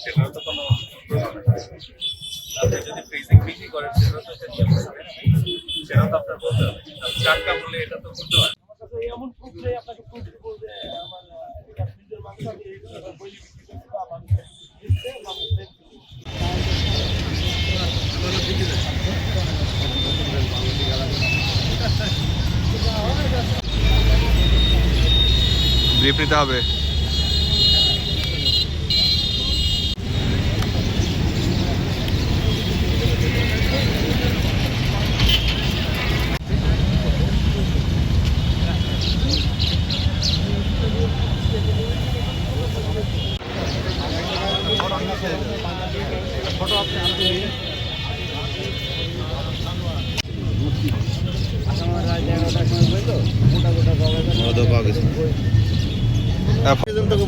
সেটার তো কোনো আপনি যদি ফ্রিজিং বেশি করেন সেটাও তো একটা নিয়ম থাকবে, সেটাও তো আপনার বলতে হবে। টাটকা বলে এটা তো করতে হয়। এমন প্রুফে আপনাকে প্রুফ দিব যে আমার এটা ফ্রিজের মাংস আমি এই বই বিক্রি করছি বা আমার দিচ্ছে মানুষ ব্রিফ নিতে হবে।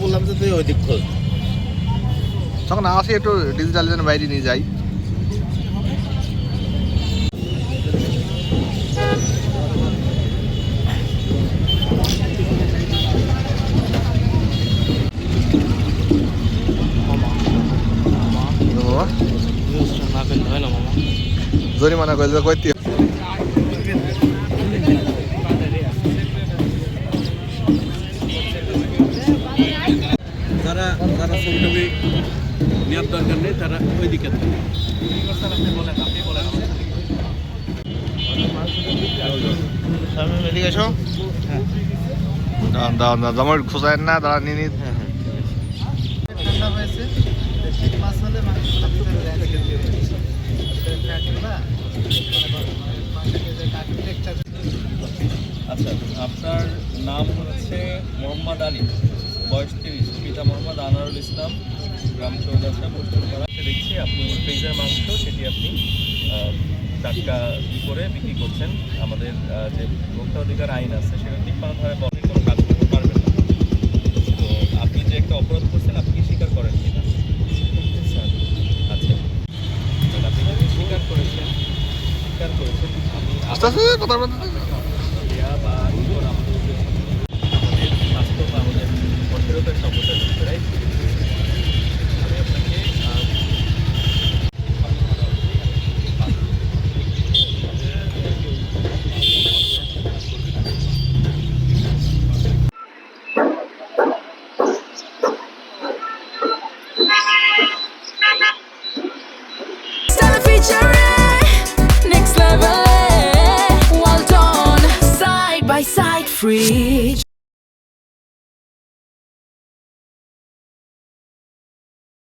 বললাম যে তুই ওই দিক খোঁজ। তখন আসি একটু ডিজিটাল যেন বাইরে নিয়ে যাই। জরিমানা করে কইতে যারা যারা ছবি টবি নেওয়ার দরকার নেই তারা ওই দিকে থাকে। এদিকে এসো। দামের খোঁজায় না দাঁড়া নিয়ে নিই। ঠান্ডা হয়েছে শীত মাছ হলে মাংসগুলো ভিতরে যায় ফ্যাটগুলা টেক্সচার। আচ্ছা, আপনার নাম হচ্ছে মোহাম্মদ আলী, বয়স 30, পিতা মোহাম্মদ আনোয়ারুল ইসলাম, গ্রাম চৌগাছা, পশ্চিমপাড়া। দেখছি আপনি ফ্রিজের মাংস সেটি আপনি টাটকা করে বিক্রি করছেন। আমাদের যে ভোক্তা অধিকার আইন আছে সেটা ঠিকঠাকভাবে বলে কোনো কাজ করতে পারবেন না। তো আপনি যে একটা অপরাধ করছেন আপনি কি স্বীকার করেন কিনা? আচ্ছা, আপনি যদি স্বীকার করেছেন আমি আস্তে আস্তে কথা বলতে বা আমাদের বাস্তব আমাদের কঠোরতার সমস্যার বিষয়ে আমি আপনাকে Next level, well done, side by side, fridge.